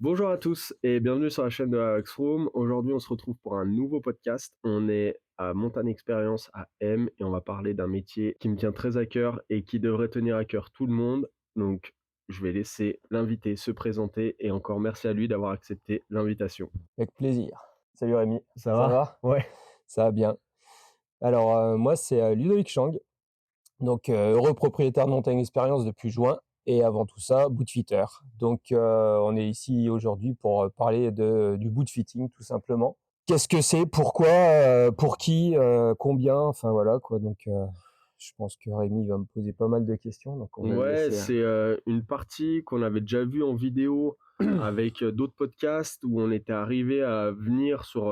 Bonjour à tous et bienvenue sur la chaîne de la Room. Aujourd'hui, on se retrouve pour un nouveau podcast. On est à Montagne Expérience à M et on va parler d'un métier qui me tient très à cœur et qui devrait tenir à cœur tout le monde. Donc, je vais laisser l'invité se présenter et encore merci à lui d'avoir accepté l'invitation. Avec plaisir. Salut Rémi, Ça ça va? va? Ouais. Ça va bien. Alors, moi, c'est, Ludovic Chang, donc heureux propriétaire de Montagne Expérience depuis juin et avant tout ça, bootfitter. Donc, on est ici aujourd'hui pour, parler du bootfitting tout simplement. Qu'est-ce que c'est? Pourquoi? Pour qui? Combien? Enfin voilà quoi, donc je pense que Rémi va me poser pas mal de questions, donc on va le Ouais, laisser, c'est une partie qu'on avait déjà vue en vidéo avec d'autres podcasts où on était arrivé à venir sur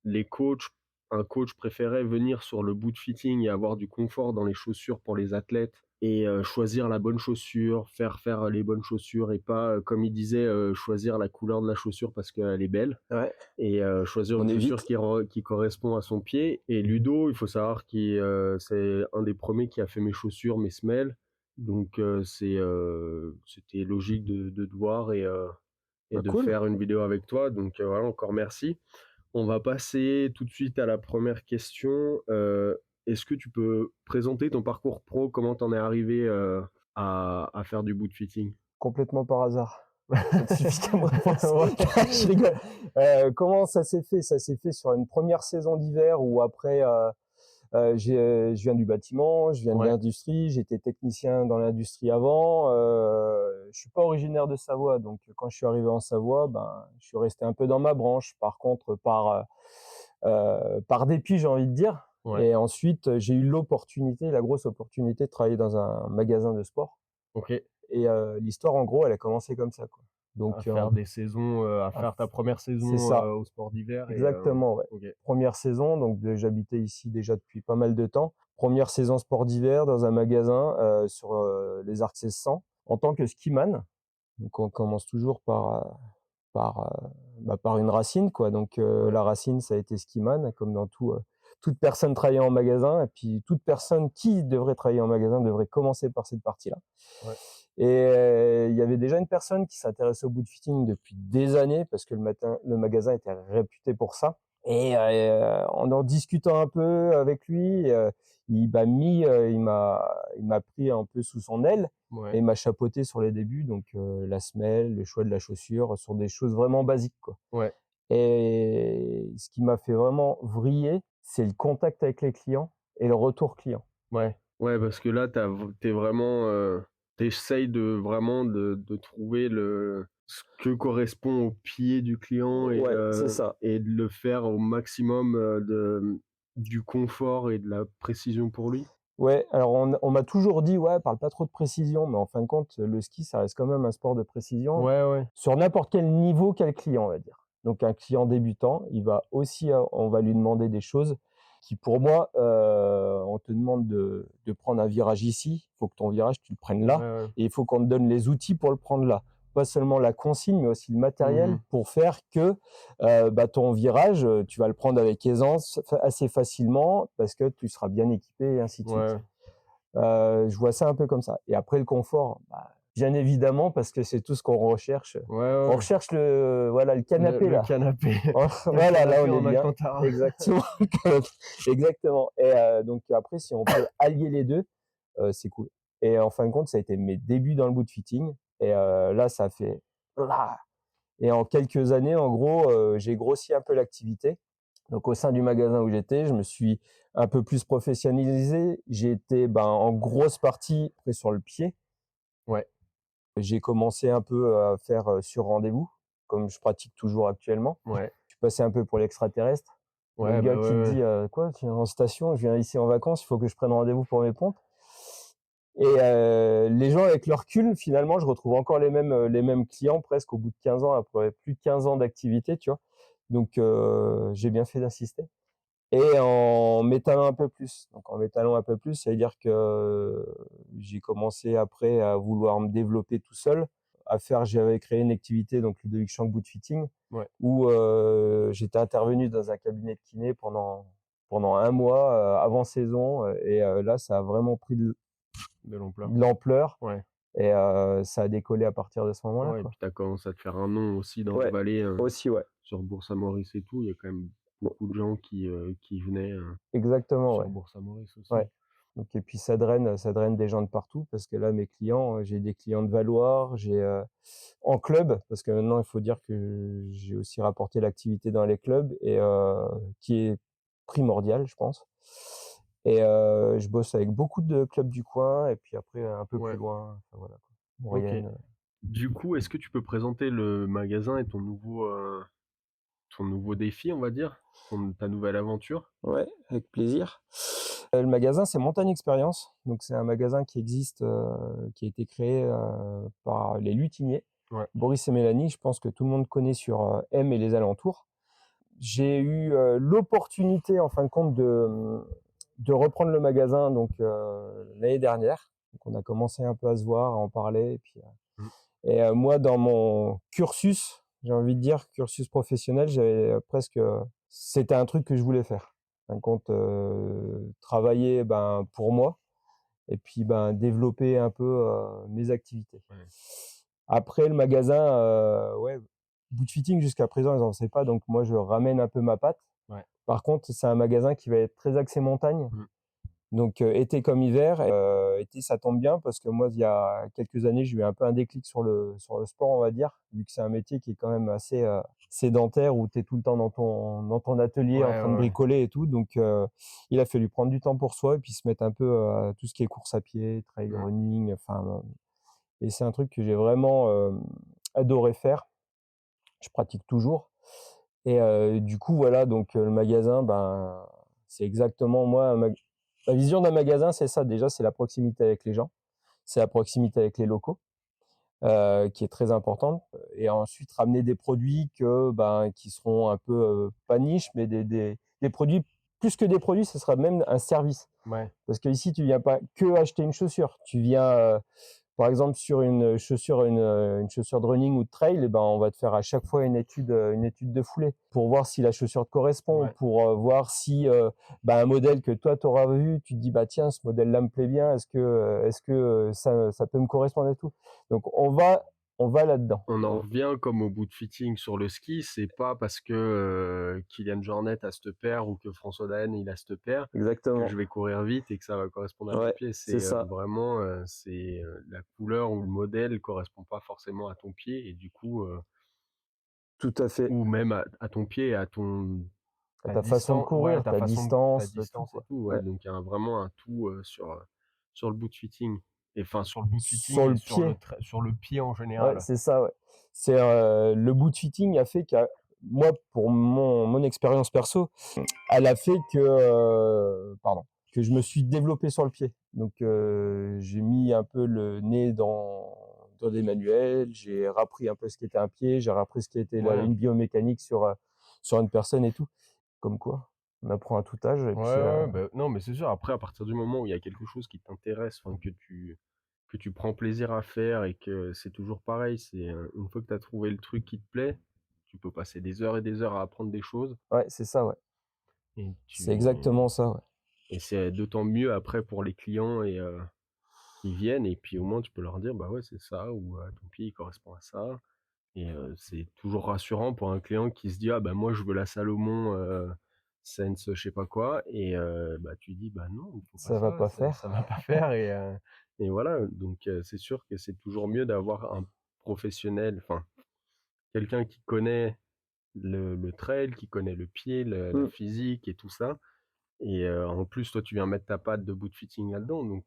les coachs. Un coach préférait venir sur le boot fitting et avoir du confort dans les chaussures pour les athlètes et choisir la bonne chaussure, faire les bonnes chaussures et pas, comme il disait, choisir la couleur de la chaussure parce qu'elle est belle ouais, et choisir on une chaussure évite. qui correspond à son pied. Et Ludo, il faut savoir qu'il c'est un des premiers qui a fait mes chaussures, mes semelles. Donc c'était logique de te voir et Bah de cool. faire une vidéo avec toi. Donc voilà, encore merci. On va passer tout de suite à la première question. Est-ce que tu peux présenter ton parcours pro? Comment t'en es arrivé à faire du boot fitting? Complètement par hasard. Ça te suffit comme réponse? Ouais. Je rigole. Comment ça s'est fait? Ça s'est fait sur une première saison d'hiver où après, je viens du bâtiment, je viens de Ouais. l'industrie, j'étais technicien dans l'industrie avant. Je suis pas originaire de Savoie, donc quand je suis arrivé en Savoie, ben, je suis resté un peu dans ma branche. Par contre, par dépit, j'ai envie de dire. Ouais. Et ensuite, j'ai eu l'opportunité, la grosse opportunité de travailler dans un magasin de sport. Ok. Et l'histoire, en gros, elle a commencé comme ça, quoi. À Donc, faire des saisons, à à faire ta première c'est saison, ça, au sport d'hiver et exactement, ouais. OK. Première saison, donc j'habitais ici déjà depuis pas mal de temps. Première saison sport d'hiver dans un magasin, sur, les Arcs 1600 en tant que skiman. Donc on commence toujours par une racine, quoi. Donc Ouais, la racine, ça a été skiman, comme dans toute personne travaillant en magasin et puis toute personne qui devrait travailler en magasin devrait commencer par cette partie-là. ouais. Et il y avait déjà une personne qui s'intéressait au bootfitting depuis des années parce que le magasin était réputé pour ça. Et en discutant un peu avec lui, il m'a pris un peu sous son aile et Ouais, il m'a chapeauté sur les débuts, donc la semelle, le choix de la chaussure, sur des choses vraiment basiques, quoi. ouais, Et ce qui m'a fait vraiment vriller, c'est le contact avec les clients et le retour client. ouais. Ouais, parce que là, tu vraiment, tu de vraiment de trouver ce que correspond au pied du client Ouais, c'est ça. et de le faire au maximum, du confort et de la précision pour lui? Ouais, alors on m'a toujours dit: «Ouais, parle pas trop de précision», mais en fin de compte, le ski, ça reste quand même un sport de précision Ouais, ouais. sur n'importe quel niveau quel client, on va dire. Donc un client débutant, il va aussi on va lui demander des choses qui pour moi, on te demande de prendre un virage ici, il faut que ton virage, tu le prennes Ouais, là ouais. et il faut qu'on te donne les outils pour le prendre là. Pas seulement la consigne, mais aussi le matériel Mmh. pour faire que, ton virage, tu vas le prendre avec aisance, assez facilement parce que tu seras bien équipé et ainsi de suite. Ouais. Je vois ça un peu comme ça et après le confort, bah, bien évidemment parce que c'est tout ce qu'on recherche. Ouais, On ouais. recherche le canapé Le là. canapé, le Voilà, là canapé on est en bien. alcantara. Exactement, le canapé, exactement et donc après si on peut allier les 2, c'est cool et en fin de compte, ça a été mes débuts dans le boot fitting et là ça a fait là et en quelques années, en gros, j'ai grossi un peu l'activité. Donc au sein du magasin où j'étais, je me suis un peu plus professionnalisé. J'ai été, ben, en grosse partie pris sur le pied. Ouais, J'ai commencé un peu à faire, sur rendez-vous, comme je pratique toujours actuellement. ouais. Je suis passé un peu pour l'extraterrestre, le Ouais, gars bah, qui te ouais, ouais. dit: «Quoi? Tu viens en station? Je viens ici en vacances, il faut que je prenne rendez-vous pour mes pompes». Et les gens avec le recul, finalement, je retrouve encore les mêmes clients presque au bout de 15 ans, après plus de 15 ans d'activité, tu vois? Donc j'ai bien fait d'assister et en m'étalant un peu plus. Donc en m'étalant un peu plus, ça veut dire que j'ai commencé après à vouloir me développer tout seul, j'avais créé une activité, donc Ludovic Chang Boot Fitting, Ouais, où j'étais intervenu dans un cabinet de kiné pendant 1 mois, avant saison, et là, ça a vraiment pris de l'ampleur. de l'ampleur Ouais, Et ça a décollé à partir de ce moment-là, Ouais et quoi. puis tu as commencé à te faire un nom aussi dans la Ouais, vallée, aussi, ouais. sur Bourg-Saint-Maurice et tout. Il y a quand même Bon, beaucoup de gens qui venaient, exactement, sur ouais. Bourg-Saint-Maurice Ouais. aussi. Donc et puis ça draine des gens de partout parce que là, mes clients, j'ai des clients de Valloire, en club, parce que maintenant il faut dire que j'ai aussi rapporté l'activité dans les clubs et qui est primordial, je pense. Et je bosse avec beaucoup de clubs du coin et puis après un peu plus Ouais, loin, enfin voilà quoi, OK. Maurienne. Du coup, est-ce que tu peux présenter le magasin et ton nouveau défi, on va dire? Ta nouvelle aventure? Ouais, avec plaisir. Le magasin, c'est Montagne Expérience, donc c'est un magasin qui existe, qui a été créé, par les luthiers, Ouais, Boris et Mélanie, je pense que tout le monde connaît sur, M et les alentours. J'ai eu, l'opportunité en fin de compte de reprendre le magasin donc, l'année dernière. Donc on a commencé un peu à se voir, à en parler et puis, mmh, moi dans mon cursus, j'ai envie de dire cursus professionnel, j'avais, presque, c'était un truc que je voulais faire. En fin de compte, travailler, ben, pour moi et puis, ben, développer un peu, mes activités. ouais, Après le magasin, ouais, boot fitting jusqu'à présent, ils en faisaient pas, donc moi je ramène un peu ma patte. ouais, Par contre, c'est un magasin qui va être très axé montagne, mmh, donc été comme hiver. Été, ça tombe bien parce que moi, il y a quelques années, j'ai eu un peu un déclic sur le sport, on va dire, vu que c'est un métier qui est quand même assez, sédentaire où tu es tout le temps dans ton atelier en ouais, train de ouais, ouais, bricoler et tout, donc il a fallu prendre du temps pour soi et puis se mettre un peu à tout ce qui est course à pied, trail mmh, running, enfin, et c'est un truc que j'ai vraiment, adoré faire. Je pratique toujours et du coup, voilà, donc le magasin, ben, c'est exactement moi, ma vision d'un magasin, c'est ça. Déjà, c'est la proximité avec les gens, c'est la proximité avec les locaux, qui est très importante, et ensuite ramener des produits ben, qui seront un peu, pas niche, mais des produits plus que des produits, ce sera même un service. ouais, Parce qu'ici, tu viens pas que acheter une chaussure, tu viens, par exemple, sur une chaussure de running ou de trail, eh ben, on va te faire à chaque fois une étude de foulée pour voir si la chaussure te correspond, ouais. pour voir si bah, un modèle que toi tu auras vu, tu te dis bah tiens, ce modèle-là me plaît bien, est-ce que ça peut me correspondre et tout. Donc on va là-dedans. On en revient comme au boot fitting sur le ski, c'est pas parce que, Kylian Jornet a cette paire ou que François Daen il a cette paire, que je Exactement. vais courir vite et que ça va correspondre à mes Ouais, pieds. c'est C'est, ça. vraiment, la couleur ou le modèle correspond pas forcément à ton pied et du coup, Tout à fait. ou même à ton pied et à ton À ta ta façon de distan ouais, courir, ta ta distance, tout distance et quoi. tout, ouais, Ouais. donc il y a vraiment un tout, sur le boot fitting et enfin sur le boot fitting Sur et le pied. sur le pied en Ouais, général. c'est ça, ouais. C'est, le boot fitting a fait qu'à moi, pour mon expérience perso, elle a fait que, pardon, que je me suis développé sur le pied. Donc, j'ai mis un peu le nez dans des manuels, j'ai rappris un peu ce qu'était un pied, j'ai rappris ce qu'était Ouais. une biomécanique sur une personne et tout. Comme quoi, on apprend à tout âge et Ouais, puis, ouais, bah, non, mais c'est sûr, après, à partir du moment où il y a quelque chose qui t'intéresse, enfin, que tu prends plaisir à faire et que c'est toujours pareil, c'est, une fois que tu as trouvé le truc qui te plaît, tu peux passer des heures et des heures à apprendre des choses ouais, c'est ça, ouais. et C'est exactement ça, ouais. c'est d'autant mieux après pour les clients qui viennent et puis au moins tu peux leur dire: «Bah, ouais, c'est ça» ou «Ton pied, il correspond à ça» et c'est toujours rassurant pour un client qui se dit: «Ah, bah, moi, je veux la Salomon, Sense je sais pas quoi» et bah, tu dis: «Bah, non, il faut pas Ça va ça, pas ça faire. va pas faire» et voilà, donc c'est sûr que c'est toujours mieux d'avoir un professionnel, enfin, quelqu'un qui connaît le trail, qui connaît le pied, la Mmh. physique et tout ça et en plus, toi, tu viens mettre ta patte de boot fitting là-dedans, donc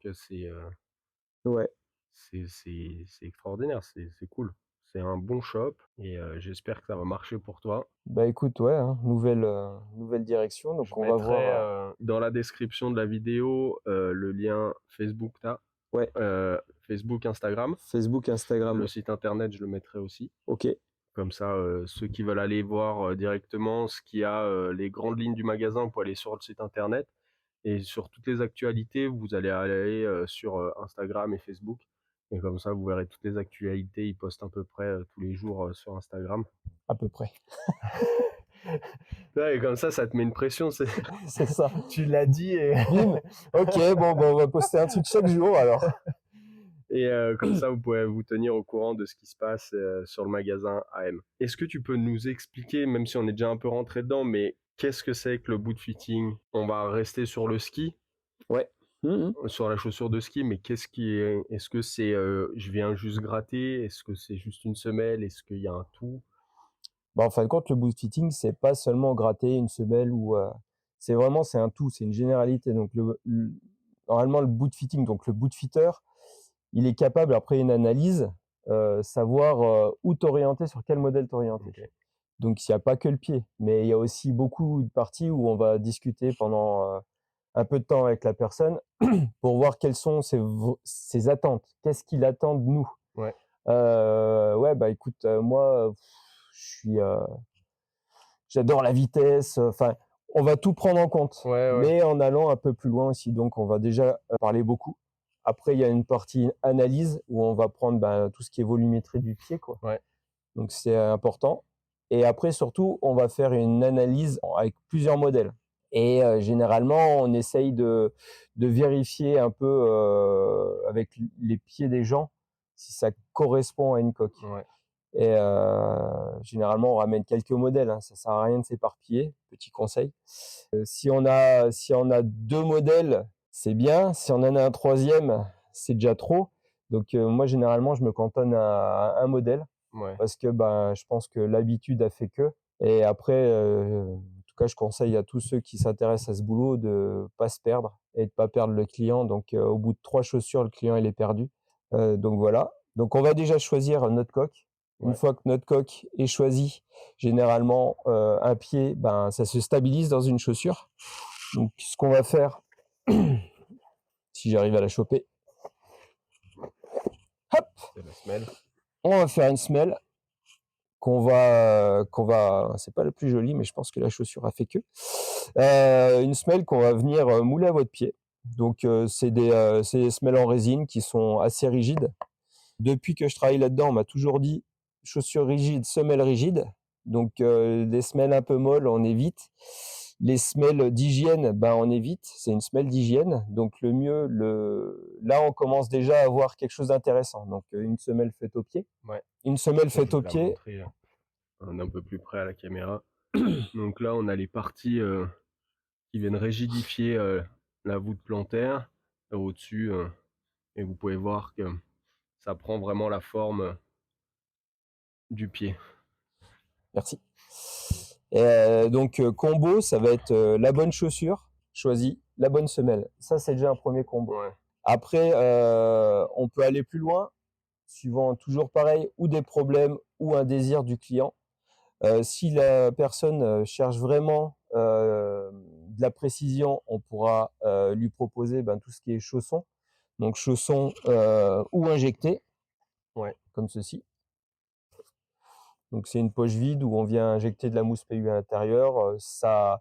Ouais. c'est extraordinaire, c'est cool. C'est un bon shop et j'espère que ça va marcher pour toi. Bah, écoute, ouais, hein, nouvelle direction, Je donc on va mettrai, voir, dans la description de la vidéo, le lien Facebook, ouais, Facebook, Instagram. Facebook, Instagram, Le ouais. site internet, je le mettrai aussi. OK, Comme ça, ceux qui veulent aller voir, directement ce qu'il y a, les grandes lignes du magasin, pour aller sur le site internet et sur toutes les actualités, vous allez aller, sur, Instagram et Facebook et comme ça, vous verrez toutes les actualités. Ils postent à peu près, tous les jours, sur Instagram. à peu près. Ouais et comme ça te met une pression, c'est C'est ça. tu l'as dit et Bim! OK, bon, bah, on va poster un truc chaque jour alors. Et comme ça, vous pouvez vous tenir au courant de ce qui se passe sur le magasin AM. Est-ce que tu peux nous expliquer, même si on est déjà un peu rentré dedans, mais qu'est-ce que c'est que le boot fitting? On va rester sur le ski, Ouais. Mmh. sur la chaussure de ski, mais qu'est-ce qui est... Est-ce que c'est je viens juste gratter? Est-ce que c'est juste une semelle? Est-ce qu'il y a un tout? Bah, en fin de compte, le boot fitting, c'est pas seulement gratter une semelle ou, c'est vraiment c'est un tout, c'est une généralité. Donc normalement, le boot fitting, donc le boot fitter, il est capable, après une analyse, savoir, où t'orienter, sur quel modèle t'orienter. Ok. Donc il y a pas que le pied, mais il y a aussi beaucoup de parties où on va discuter pendant, un peu de temps avec la personne pour voir quelles sont ses attentes. Qu'est-ce qu'il attend de nous? Ouais. Ouais, bah, écoute, moi, je suis, j'adore la vitesse, enfin, on va tout prendre en compte, Ouais, ouais. mais en allant un peu plus loin aussi. Donc on va déjà, parler beaucoup. Après, il y a une partie analyse où on va prendre, bah, tout ce qui est volumétrie du pied, quoi. Ouais. Donc c'est important. Et après, surtout, on va faire une analyse avec plusieurs modèles. Et généralement, on essaye de vérifier un peu, avec les pieds des gens si ça correspond à une coque. Ouais. Et généralement, on ramène quelques modèles, hein, ça sert à rien de s'éparpiller, petit conseil. Si on a 2 modèles, c'est bien. Si on en a un troisième, c'est déjà trop. Donc moi, généralement, je me cantonne à un modèle Ouais. parce que, ben, je pense que l'habitude a fait que. Et après, en tout cas, je conseille à tous ceux qui s'intéressent à ce boulot de pas se perdre et de pas perdre le client. Donc au bout de 3 chaussures, le client, il est perdu. Donc voilà. Donc on va déjà choisir notre coque. Une Ouais. fois que notre coque est choisie, généralement, un pied, ben, ça se stabilise dans une chaussure. Donc ce qu'on va faire, si j'arrive à la choper, hop, C'est la semelle. on va faire une semelle c'est pas la plus jolie, mais je pense que la chaussure a fait que. Une semelle qu'on va venir, mouler à votre pied. Donc c'est des semelles en résine qui sont assez rigides. Depuis que je travaille là-dedans, on m'a toujours dit: «Chaussures rigides, semelles rigides». Donc les semelles un peu molles, on évite. Les semelles d'hygiène, ben, on évite. C'est une semelle d'hygiène. Donc le mieux, là, on commence déjà à avoir quelque chose d'intéressant. Donc une semelle faite au pied. Ouais. Une semelle Ça, je faite vais au te la pied. montrer d'un peu plus près à la caméra. Donc là, on a les parties qui viennent rigidifier la voûte plantaire au-dessus. Et vous pouvez voir que ça prend vraiment la forme du pied. Merci. Et donc combo, ça va être la bonne chaussure choisie, la bonne semelle. Ça, c'est déjà un premier combo. Ouais. Après, on peut aller plus loin, suivant toujours pareil, ou des problèmes ou un désir du client. Si la personne cherche vraiment de la précision, on pourra lui proposer, ben, tout ce qui est chaussons. Donc chaussons ou injectés, Ouais. comme ceci. Donc c'est une poche vide où on vient injecter de la mousse PU à l'intérieur. Ça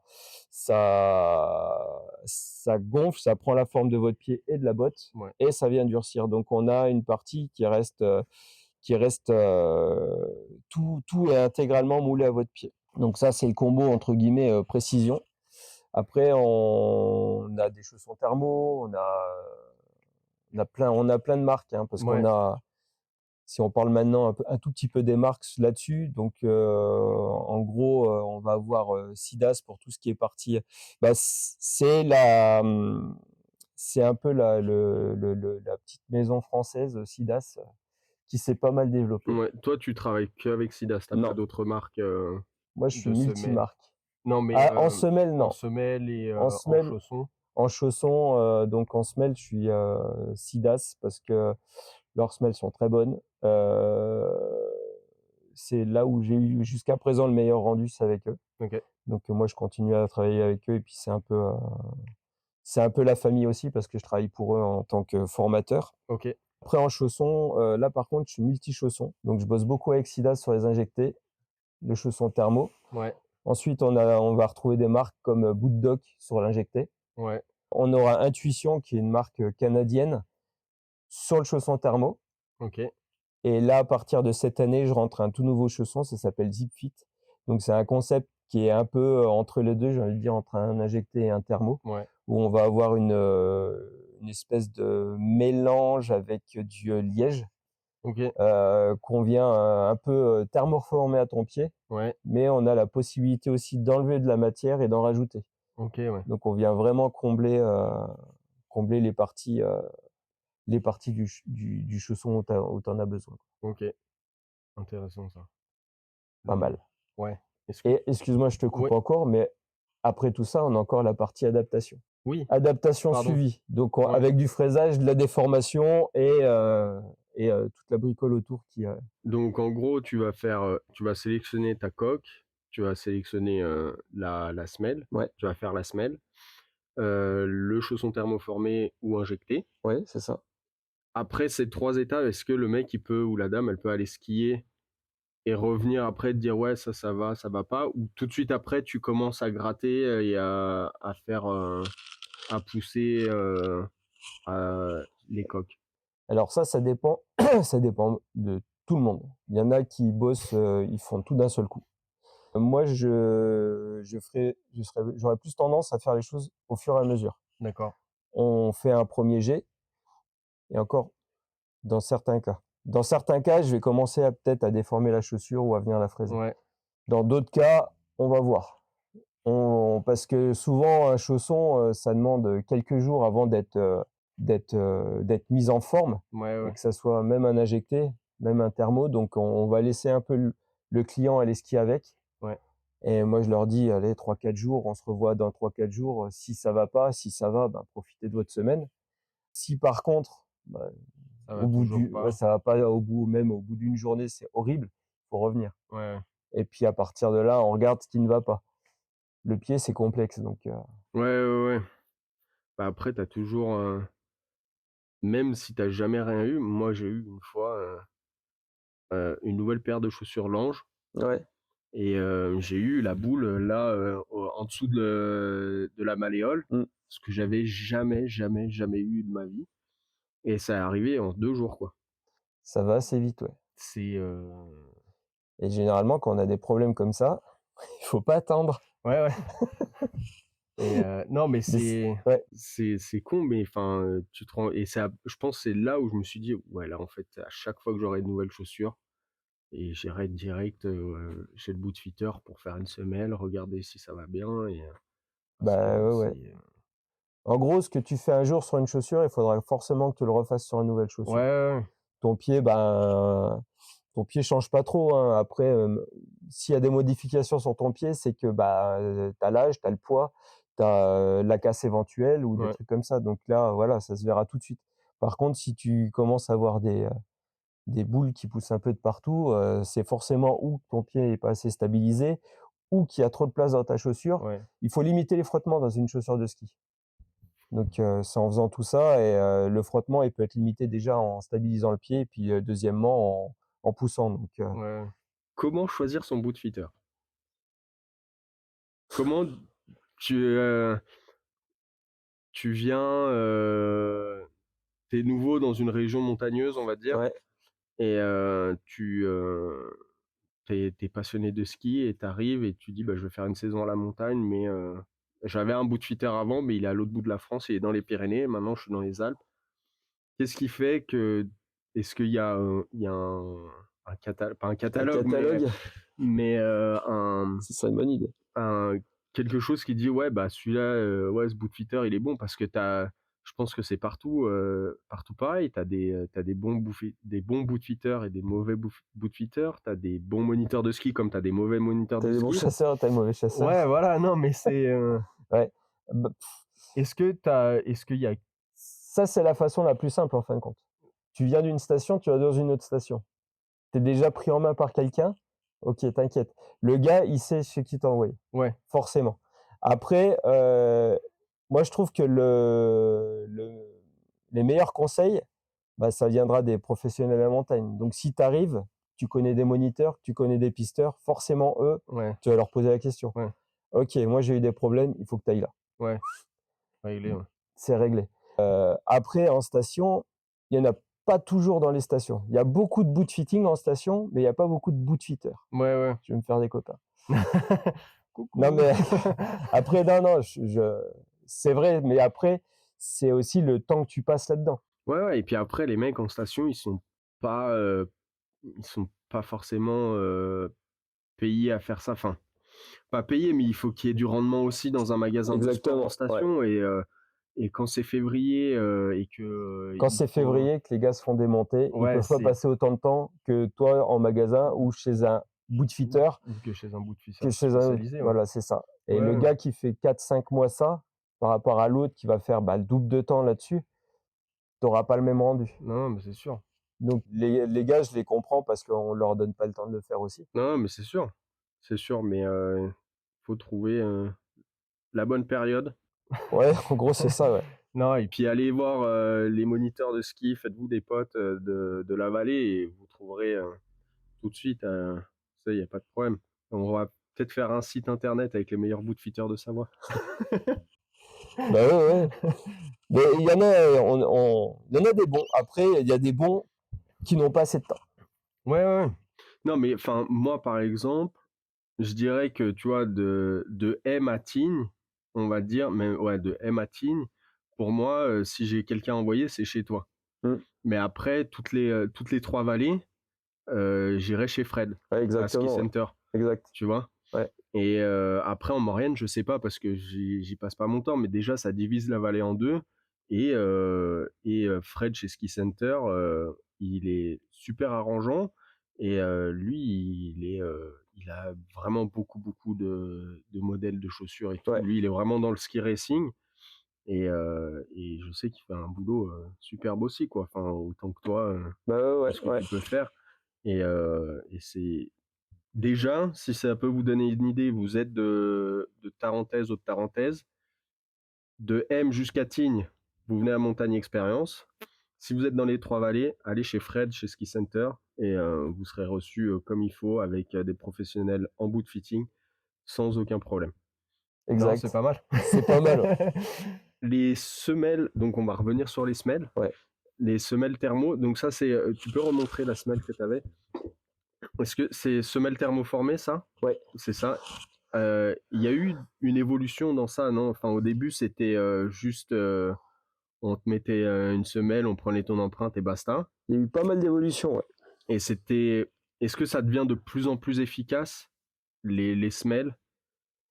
gonfle, ça prend la forme de votre pied et de la botte Ouais. et ça vient durcir. Donc on a une partie qui reste tout est intégralement moulé à votre pied. Donc ça, c'est le combo entre guillemets précision. Après, on a des chaussons thermaux, on a plein de marques, hein, parce qu'on Ouais. a, si on parle maintenant un tout petit peu des marques là-dessus, donc en gros, on va avoir Sidas pour tout ce qui est partie. Bah, c'est un peu la petite maison française Sidas qui s'est pas mal développée. Ouais. Toi, tu travailles qu'avec Sidas, t'as pas Non, d'autres marques moi je suis de semelles? multimarque. Non, mais Ah, en semelle, en non. semelle et En en semelle, chaussons? en chaussons, donc en semelle, je suis Sidas parce que leurs semelles sont très bonnes. C'est là où j'ai eu jusqu'à présent le meilleur rendu, c'est avec eux. Ok. Donc moi, je continue à travailler avec eux et puis c'est un peu la famille aussi parce que je travaille pour eux en tant que formateur. Ok. Après en chaussons, là par contre, je suis multi-chaussons. Donc je bosse beaucoup avec Sidas sur les injectés, le chausson thermo. Ouais. Ensuite, on va retrouver des marques comme Boot Doc sur l'injecté. Ouais. On aura Intuition qui est une marque canadienne sur le chausson thermo. Ok. Et là, à partir de cette année, je rentre un tout nouveau chausson, ça s'appelle ZipFit. Donc c'est un concept qui est un peu entre les deux, j'ai envie de dire entre un injecté et un thermo, Ouais. où on va avoir une une espèce de mélange avec du liège OK. qu'on vient un peu thermoformer à ton pied, Ouais. mais on a la possibilité aussi d'enlever de la matière et d'en rajouter. OK, ouais. Donc on vient vraiment combler les parties du chausson où tu en as besoin. OK. Intéressant ça. Pas Mmh. mal. Ouais. Est-ce que Et excuse-moi, je te coupe ouais, encore, mais après tout ça, on a encore la partie adaptation. oui, Adaptation pardon. suivie, donc Ouais. avec du fraisage, de la déformation et toute la bricole autour qui, Donc en gros, tu vas sélectionner ta coque, tu vas sélectionner, la semelle, ouais, tu vas faire la semelle, le chausson thermoformé ou injecté. ouais, c'est ça. Après ces 3 étapes, est-ce que le mec il peut ou la dame, elle peut aller skier et revenir après te dire: «Ouais, ça va pas» ou tout de suite après tu commences à gratter, et à faire, à pousser, les coques? Alors ça dépend ça dépend de tout le monde. Il y en a qui bossent, ils font tout d'un seul coup. Moi, j'aurais plus tendance à faire les choses au fur et à mesure. D'accord. On fait un premier jet et encore dans certains cas. Dans certains cas, je vais commencer à peut-être à déformer la chaussure ou à venir la fraiser. Ouais, Dans d'autres cas, on va voir. Parce que souvent un chausson, ça demande quelques jours avant d'être mis en forme ouais, et ouais, que ça soit même un injecté, même un thermo. Donc on va laisser un peu le client aller skier avec. ouais, Et moi, je leur dis: «Allez 3-4 jours, on se revoit dans 3-4 jours. Si ça va pas, si ça va, ben, profitez de votre semaine. Si par contre, bah, ça va toujours ouais, pas. ça va pas même au bout d'une journée, c'est horrible, faut revenir. Ouais, ouais. Et puis à partir de là, on regarde ce qui ne va pas. Le pied, c'est complexe donc Ouais, ouais, ouais. Bah, après tu as toujours, même si tu as jamais rien eu, moi j'ai eu une fois, une nouvelle paire de chaussures Lange ouais, et j'ai eu la boule, là, en dessous de la malléole, mmh, ce que j'avais jamais, jamais, jamais eu de ma vie et ça est arrivé en 2 jours, quoi. ça va assez vite, ouais. C'est, Et généralement, quand on a des problèmes comme ça, il faut pas attendre. ouais, ouais et non, mais Mais ouais, c'est con, mais enfin, tu te rends et ça je pense c'est là où je me suis dit: «Ouais, là, en fait, à chaque fois que j'aurai une nouvelle chaussure et j'irai direct, chez le bootfitter pour faire une semelle, regarder si ça va bien et parce bah, que ouais, ouais. c'est, En gros, ce que tu fais un jour sur une chaussure, il faudra forcément que tu le refasses sur une nouvelle ouais, chaussure. ouais, ouais. Ton pied, ben, ton pied change pas trop, hein. Après, s'il y a des modifications sur ton pied, c'est que, bah, tu as l'âge, tu as le poids, tu as, la casse éventuelle ou des Ouais, trucs comme ça. Donc là, voilà, ça se verra tout de suite. Par contre, si tu commences à avoir des boules qui poussent un peu de partout, c'est forcément ou que ton pied est pas assez stabilisé ou qu'il y a trop de place dans ta chaussure. ouais. Il faut limiter les frottements dans une chaussure de ski. Donc c'est en faisant tout ça et le frottement, il peut être limité déjà en stabilisant le pied et puis, deuxièmement en poussant donc Ouais. Comment choisir son bootfitter? Comment tu, tu viens, tu es nouveau dans une région montagneuse, on va dire ouais, et tu es passionné de ski et tu arrives et tu dis: «Bah, je vais faire une saison à la montagne, mais j'avais un bootfitter avant, mais il est à l'autre bout de la France, il est dans les Pyrénées, maintenant je suis dans les Alpes». Qu'est-ce qui fait que est-ce qu'il y a un pas un un catalogue, catalogue, mais ce serait une bonne idée. un quelque chose qui dit: «Ouais, bah, celui-là, ouais, ce bootfitter, il est bon» parce que je pense que c'est partout, partout pareil. Tu des des bons bootfitters et des mauvais bootfitters. Tu as des bons moniteurs de ski comme tu as des mauvais moniteurs Tu de as des bons ski. chasseurs, tu as des mauvais Ouais, chasseurs. voilà, non, mais Ouais, bah, est-ce qu'il y a ça, c'est la façon la plus simple en fin de compte. Tu viens d'une station, tu vas dans une autre station. Tu es déjà pris en main par quelqu'un, OK, t'inquiète. Le gars, il sait chez qui t'envoyer, ouais, forcément. Après, moi je trouve que les meilleurs conseils, bah, ça viendra des professionnels de la montagne. Donc si tu arrives, tu connais des moniteurs, tu connais des pisteurs, forcément eux, ouais, tu vas leur poser la question: ouais, «OK, moi j'ai eu des problèmes, il faut que tu ailles là». ouais, réglé, ouais. C'est réglé. Après en station, il y en a pas toujours dans les stations. Il y a beaucoup de boot fitting en station, mais il y a pas beaucoup de boot fitters. Ouais, ouais. Je vais me faire des copains. Non Coucou. mais après non, non, c'est vrai, mais après, c'est aussi le temps que tu passes là-dedans. Ouais, ouais et puis après les mecs en station, ils sont pas forcément, payés à faire ça. Enfin, pas payés, mais il faut qu'il y ait du rendement aussi dans un magasin de sport en Exactement, ouais. station et quand c'est février, et que, Quand il c'est faut février, que les gars se font démonter, ils ouais, peuvent pas c'est passer autant de temps que toi en magasin ou chez un bootfitter ou que chez un que bootfisser chez un autre. spécialisé, ouais. Voilà, c'est ça. Et Ouais, le ouais. gars qui fait 4, 5 mois ça, par rapport à l'autre qui va faire, bah, le double de temps là-dessus, tu auras pas le même rendu. Non, mais c'est sûr. Donc les gars, je les comprends parce qu'on leur donne pas le temps de le faire aussi. Non, mais c'est sûr, mais faut trouver, la bonne période. Ouais, en gros, c'est ça, ouais. Non et puis allez voir, les moniteurs de ski, faites-vous des potes, de la vallée et vous trouverez, tout de suite, ça il y a pas de problème. On va peut-être faire un site internet avec les meilleurs bootfitters de Savoie. Bah, ouais, ouais. Mais il y en a, il y en a des bons. Après, il y a des bons qui n'ont pas assez de temps. Ouais, ouais, ouais. Non mais enfin, moi par exemple, je dirais que tu vois de M à Tignes, on va dire, mais ouais de M à Tignes, pour moi, si j'ai quelqu'un à envoyer, c'est chez toi. Mmh. Mais après toutes les 3 vallées, j'irai chez Fred, Ouais, à Ski exactement, ouais. Center, Exact. tu vois? Ouais. Et après en Maurienne, je sais pas parce que j'y passe pas mon temps, mais déjà ça divise la vallée en 2 et Fred chez Ski Center, il est super arrangeant et lui, il a vraiment beaucoup de modèles de chaussures et tout. Ouais. Lui, il est vraiment dans le ski racing et je sais qu'il fait un boulot, superbe aussi quoi, enfin autant que toi, Bah, ouais, de ouais, ce que ouais. tu peux faire et c'est déjà, si ça peut vous donner une idée, vous êtes de Tarentaise, Haute-Tarentaise, de M jusqu'à Tignes, vous venez à Montagne Expérience. Si vous êtes dans les 3 vallées, allez chez Fred, chez Ski Center et vous serez reçus, comme il faut avec, des professionnels en boot fitting sans aucun problème. Non, c'est Exact. pas mal? C'est pas mal, ouais. Les semelles, donc on va revenir sur les semelles. Ouais. Les semelles thermo, donc ça c'est, tu peux remontrer la semelle que tu avais? Est-ce que c'est semelle thermoformée ça? Ouais. C'est ça? Il y a eu une évolution dans ça, non? Enfin, au début, c'était, juste, on te mettait, une semelle, on prenait ton empreinte et basta Il y a eu pas mal d'évolutions, ouais. et c'était est-ce que ça devient de plus en plus efficace, les semelles?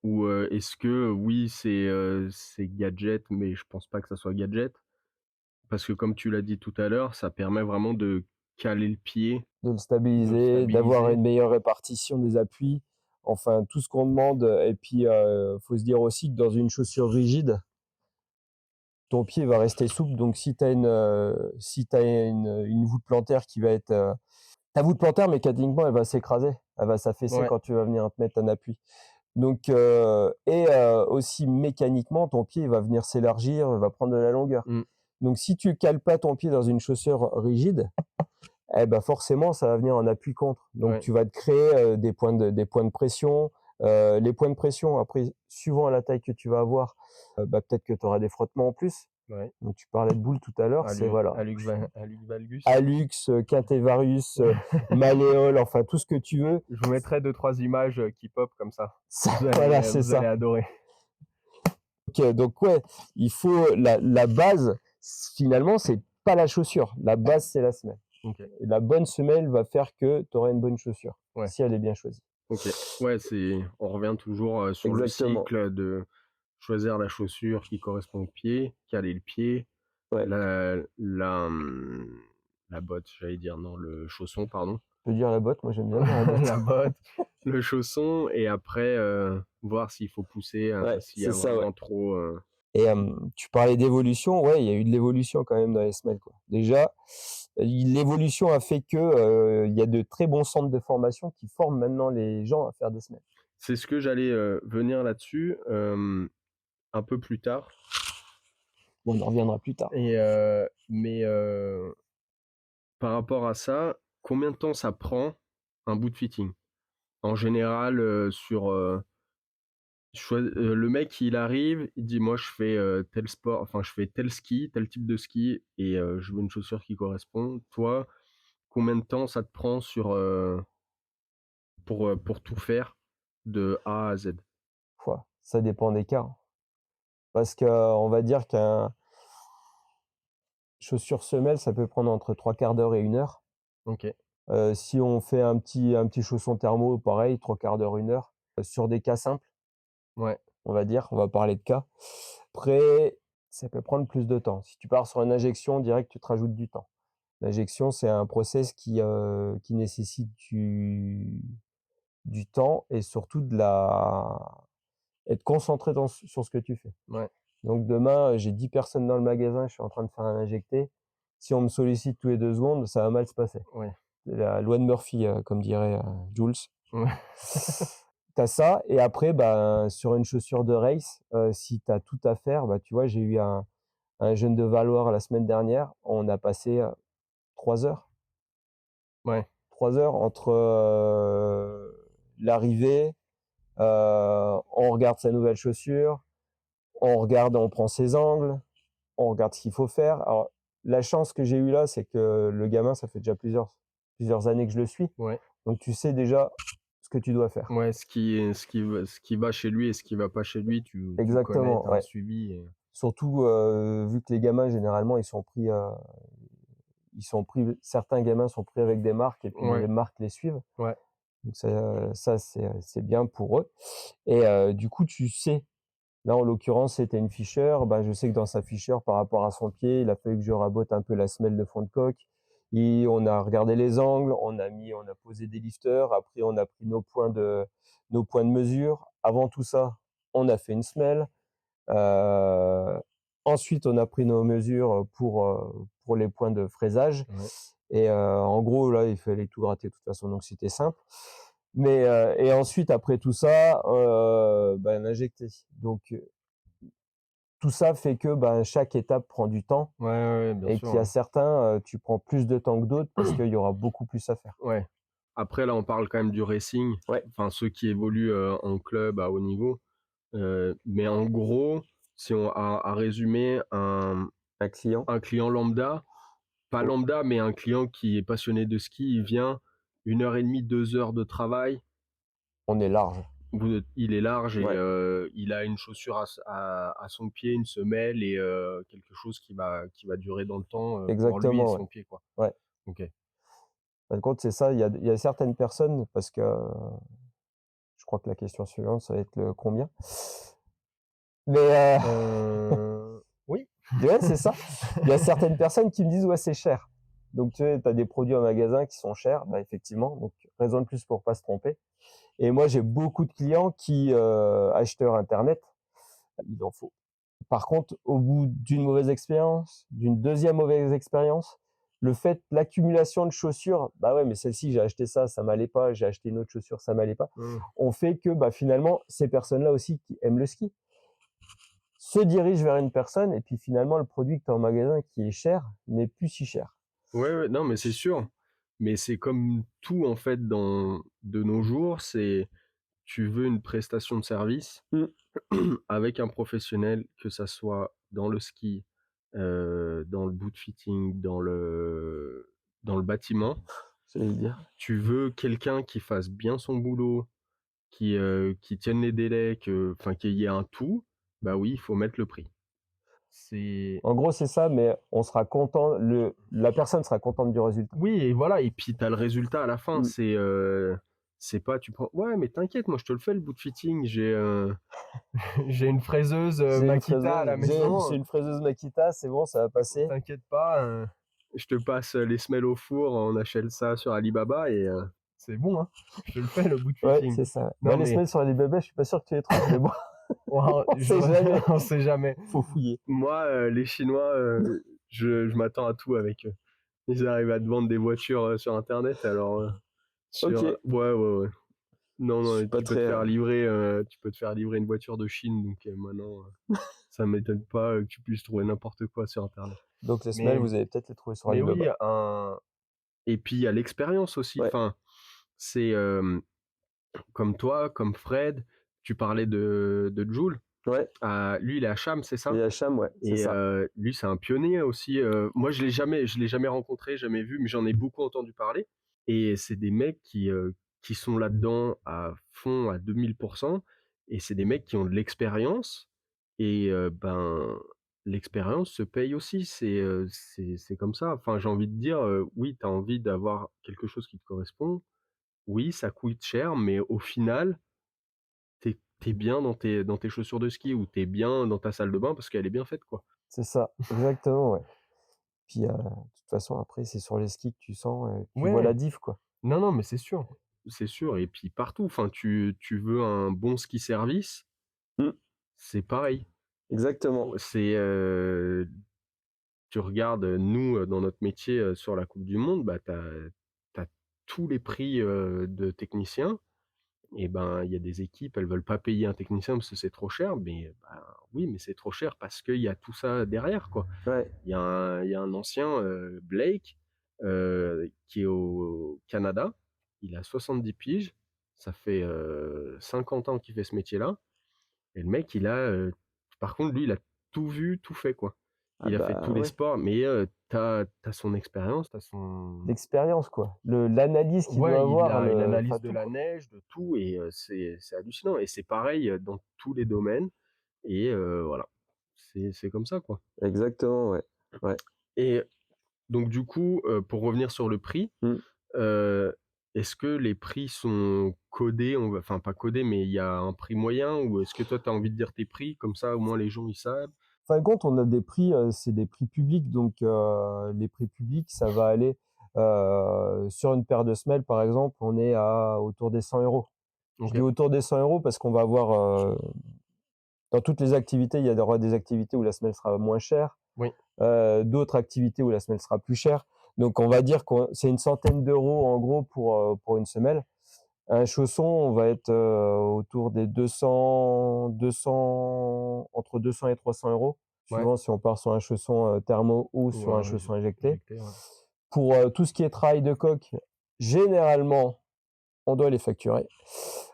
Ou, est-ce que, oui, c'est gadget, mais je pense pas que ça soit gadget? Parce que comme tu l'as dit tout à l'heure, ça permet vraiment de caler le pied, De le de le stabiliser, d'avoir stabiliser. une meilleure répartition des appuis, enfin tout ce qu'on demande et puis, faut se dire aussi que dans une chaussure rigide, ton pied va rester souple donc si tu as une voûte plantaire qui va être, ta voûte plantaire mécaniquement elle va s'écraser, elle va s'affaisser Ouais. quand tu vas venir te mettre un appui. Donc aussi mécaniquement ton pied il va venir s'élargir, il va prendre de la longueur. Mmh. Donc si tu cales pas ton pied dans une chaussure rigide, eh ben forcément, ça va venir en appui contre. Donc Ouais. tu vas te créer, des points de pression. Les points de pression après, suivant la taille que tu vas avoir, bah, peut-être que tu auras des frottements en plus. Ouais. Donc tu parlais de boules tout à l'heure, c'est voilà, Hallux valgus. hallux, quintet varus, malléole, enfin tout ce que tu veux. Je vous mettrai 2-3 images, qui pop comme ça. Ça voilà, c'est Vous allez ça. adorer. Donc ouais, il faut la base, finalement, c'est pas la chaussure. La base, c'est la semelle. OK. Et la bonne semelle va faire que tu auras une bonne chaussure, Ouais. si elle est bien choisie. OK. Ouais, on revient toujours, sur le Exactement. cycle de choisir la chaussure qui correspond au pied, caler le pied, Ouais, la la botte, j'allais dire, non, le chausson, pardon. je peux dire la botte, moi j'aime bien dire la botte. La botte, le chausson et après, voir s'il faut pousser, Ouais, s'il y c'est a ça, ouais. vraiment trop, Et tu parlais d'évolution, ouais, il y a eu de l'évolution quand même dans les semelles, quoi. Déjà, l'évolution a fait que, il y a de très bons centres de formation qui forment maintenant les gens à faire des semelles. c'est ce que j'allais, venir là-dessus, un peu plus tard Bon, on en reviendra plus tard. et mais par rapport à ça, combien de temps ça prend un boot fitting? En général, le mec il arrive, il dit: «Moi je fais, tel sport, enfin je fais tel ski, tel type de ski et je veux une chaussure qui correspond». Toi, combien de temps ça te prend pour tout faire de A à Z? Pouah, ça dépend des cas, hein. Parce qu'on va dire qu'un chaussures semelles, ça peut prendre entre 3/4 d'heure et 1 heure. OK. Si on fait un petit chausson thermo, pareil, 3/4 d'heure, 1 heure, sur des cas simples, Ouais, on va dire, on va parler de cas. Après, ça peut prendre plus de temps. Si tu pars sur une injection direct, tu te rajoutes du temps. L'injection, c'est un process qui nécessite du temps et surtout être concentré sur ce que tu fais. ouais, Donc demain, j'ai 10 personnes dans le magasin, je suis en train de faire un injecté. Si on me sollicite tous les 2 secondes, ça va mal se passer. ouais, C'est la loi de Murphy, comme dirait, Jules. ouais. Tu as ça et après, ben, sur une chaussure de race, si tu as tout à faire, bah, tu vois, j'ai eu un jeune de Valloire la semaine dernière, on a passé, 3 heures. Ouais, 3 heures entre, l'arrivée, on regarde sa nouvelle chaussure, on prend ses angles, on regarde ce qu'il faut faire. Alors, la chance que j'ai eue là, c'est que le gamin, ça fait déjà plusieurs années que je le suis. ouais, Donc tu sais déjà ce que tu dois faire. ouais, ce qui va chez lui et ce qui va pas chez lui, tu connais, tu Exactement, as un ouais. suivi et Surtout, vu que les gamins généralement certains gamins sont pris avec des marques et puis ouais, les marques les suivent. ouais, Donc ça c'est bien pour eux et du coup tu sais, là en l'occurrence c'était une Fischer, bah, je sais que dans sa Fischer par rapport à son pied, il a fallu que je rabote un peu la semelle de fond de coque et on a regardé les angles, on a posé des lifters, après on a pris nos points de mesure. Avant tout ça, on a fait une semelle. Heu, Ensuite, on a pris nos mesures, pour les points de fraisage ouais. et en gros, là, il fallait tout gratter de toute façon, donc c'était simple. Mais et ensuite, après tout ça, ben, injecter. Donc tout ça fait que, ben, chaque étape prend du temps Ouais, ouais, ouais, bien et sûr, qu'il y a ouais. certains, tu prends plus de temps que d'autres parce qu'il y aura beaucoup plus à faire. Ouais. Après là, on parle quand même du racing, Ouais. enfin ceux qui évoluent, en club à haut niveau, mais en gros, si on à résumer Un client, un client lambda, pas oh, lambda, mais un client qui est passionné de ski, il vient 1 heure et demie, 2 heures de travail, on est large. il est large et Ouais, il a une chaussure à son pied, une semelle et quelque chose qui va durer dans le temps, pour lui et exactement, ouais. son pied, quoi. Ouais. OK. Par contre, c'est ça, il y a certaines personnes parce que je crois que la question suivante, ça va être le combien? Mais Oui. ouais, c'est ça. Il y a certaines personnes qui me disent: «Ouais, c'est cher». Donc tu sais, tu as des produits en magasin qui sont chers, bah, effectivement, donc raison de plus pour pas se tromper et moi, j'ai beaucoup de clients qui, acheteurs internet, il en faut. Par contre, au bout d'une mauvaise expérience, d'une deuxième mauvaise expérience, l'accumulation de chaussures, bah, ouais, mais celle-ci, j'ai acheté ça, ça m'allait pas, j'ai acheté une autre chaussure, ça m'allait pas. Mmh. On fait que, bah, finalement, ces personnes-là aussi qui aiment le ski se dirigent vers une personne et puis finalement, le produit que tu as en magasin qui est cher n'est plus si cher. Ouais, ouais, non, mais c'est sûr. Mais c'est comme tout en fait de nos jours, c'est tu veux une prestation de service Mmh, avec un professionnel, que ça soit dans le ski, dans le boot fitting, dans le bâtiment. j'allais le dire. Tu veux quelqu'un qui fasse bien son boulot, qui tienne les délais, enfin qu'il y ait un tout, bah oui, il faut mettre le prix. C'est En gros, c'est ça, mais on sera content, la personne sera contente du résultat. Oui et voilà et puis tu as le résultat à la fin. Mmh. C'est pas tu prends: «Ouais, mais t'inquiète, moi je te le fais le bout de fitting, j'ai une fraiseuse, Makita à la J'ai maison, une fraiseuse Makita, c'est bon, ça va passer. t'inquiète pas, je te passe, les semelles au four, on achète ça sur Alibaba et c'est bon, hein, je te le fais le bout de Ouais, fitting». c'est ça. Bah, Non les mais semelles sur Alibaba, je suis pas sûr que tu les trouves, mais bon, waouh, on sait jamais, on sait jamais. faut fouiller. Moi, les Chinois, je m'attends à tout avec eux. Ils arrivent à te vendre des voitures, sur internet alors, OK, ouais, ouais, ouais. Non, je suis non, pas très, tu peux te faire livrer une voiture de Chine, donc maintenant, ça m'étonne pas, que tu puisses trouver n'importe quoi sur internet. donc les semelles, Mais vous allez peut-être les trouver sur mais oui, Alibaba. et puis il y a l'expérience aussi, Ouais, enfin, c'est, comme toi, comme Fred, tu parlais de Jul, ouais, lui il est à Cham, c'est et ça? Hacham, ouais, c'est Et ça. lui c'est un pionnier aussi, moi je l'ai jamais rencontré, jamais vu, mais j'en ai beaucoup entendu parler et c'est des mecs qui sont là-dedans à fond, à 2000 et c'est des mecs qui ont de l'expérience et ben l'expérience se paye aussi, c'est comme ça. Enfin, j'ai envie de dire, oui, tu as envie d'avoir quelque chose qui te correspond. Oui, ça coûte cher, mais au final, tu es bien dans tes chaussures de ski ou tu es bien dans ta salle de bain parce qu'elle est bien faite, quoi. C'est ça, exactement, ouais. Puis, de toute façon, après, c'est sur les skis que tu vois la Ouais, diff, quoi. non, non, mais c'est sûr et puis partout, enfin, tu veux un bon ski service, Mmh, c'est pareil. exactement. C'est, tu regardes, nous, dans notre métier, sur la coupe du monde, bah, tu as tous les prix, de techniciens et ben, il y a des équipes, elles veulent pas payer un technicien parce que c'est trop cher, mais bah, oui, mais c'est trop cher parce qu'il y a tout ça derrière, quoi. Ouais. Il y a un ancien, Blake, qui est au Canada. Il a 70 piges. Ça fait, 50 ans qu'il fait ce métier-là et le mec, par contre, lui, il a tout vu, tout fait, quoi. Ah Il a fait bah, tous les ouais, sports, mais tu son expérience, tu son l'expérience, quoi. L'analyse qu'il doit ouais, avoir, il enfin analyse de tout, la quoi. neige, de tout et c'est hallucinant et c'est pareil, dans tous les domaines et voilà. C'est comme ça, quoi Exactement, ouais. Ouais. et donc du coup, pour revenir sur le prix, Mmh. heu, est-ce que les prix sont codés? Enfin pas codés, mais il y a un prix moyen ou est-ce que toi tu as envie de dire tes prix? Comme ça, au moins les gens ils savent? Fin de compte, on a des prix, c'est des prix publics, donc les prix publics, ça va aller, sur une paire de semelles, par exemple, on est à autour des 100 €. Je dis OK. autour des 100 € parce qu'on va avoir, dans toutes les activités, il y aura des activités où la semelle sera moins chère, Oui. d'autres activités où la semelle sera plus chère. Donc on va dire que c'est une centaine d'euros en gros pour une semelle. Un chausson, on va être, autour des 200 entre 200 et 300 €, Ouais. suivant si on part sur un chausson, thermo ou Ou sur un un chausson éjecté. éjecté, ouais. Pour, tout ce qui est travail de coque, généralement, on doit les facturer.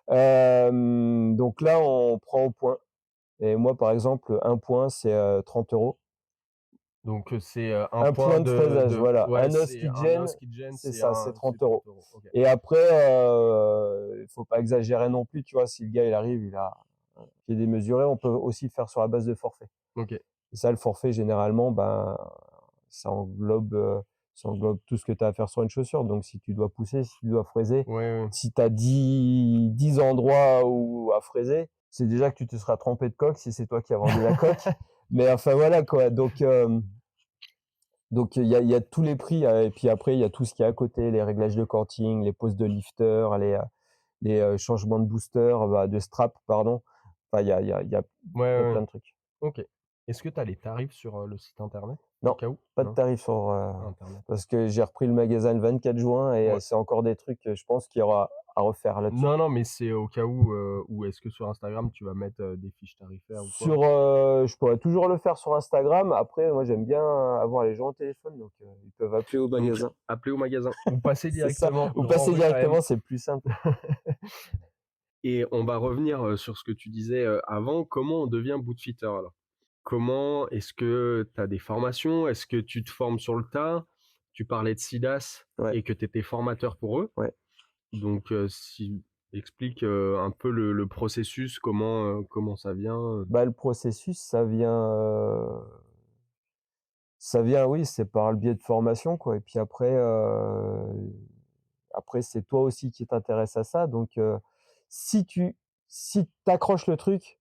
Donc là, on prend au point et moi, par exemple, un point, c'est, 30 €. Donc c'est, 1 Un point point de fraisage, voilà. ouais, Un os c'est qui te un gêne, os qui te gêne, c'est ça, c'est c'est 30 30 euros. €. OK. Et après, il faut pas exagérer non plus, tu vois? Si le gars, il arrive, il a un pied démesuré, on peut aussi le faire sur la base de forfait. OK. Et ça, le forfait, généralement, ben, ça englobe, heu, ça englobe tout ce que tu as à faire sur une chaussure. Donc si tu dois pousser, si tu dois fraiser, Ouais, ouais. si tu as 10 endroits où à fraiser, c'est déjà que tu te seras trompé de coque si c'est toi qui as vendu la coque. Mais enfin, voilà, quoi. Donc il y a tous les prix, et puis après il y a tout ce qui est à côté, les réglages de canting, les poses de lifter, les changements de booster, bah, de strap, pardon. Enfin Ouais, il y a ouais, ouais. plein de trucs. OK. Est-ce que tu as les tarifs sur, le site internet, au Non, cas où? pas de Non? tarif sur, Internet. parce que j'ai repris le magasin le 24 juin et Ouais. c'est encore des trucs, je pense qu'il y aura à refaire là-dessus. Non, non, mais c'est au cas où, ou est-ce que sur Instagram tu vas mettre, des fiches tarifaires ou quoi? Je pourrais toujours le faire sur Instagram. Après, moi j'aime bien avoir les gens au téléphone, donc ils peuvent appeler au Donc magasin. appelez au magasin ou passer C'est ça, directement, ou grand passer rue AM. directement, c'est plus simple. Et on va revenir, sur ce que tu disais, avant. Comment on devient bootfitter alors? Comment est-ce que tu as des formations? Est-ce que tu te formes sur le tas? Tu parlais de Sidas Ouais, et que tu étais formateur pour eux. ouais. Donc, si explique, un peu le processus, comment ça vient, Bah, le processus, ça vient, oui, c'est par le biais de formation, quoi. Et puis après c'est toi aussi qui t'intéresse à ça. Donc, si tu accroches le truc,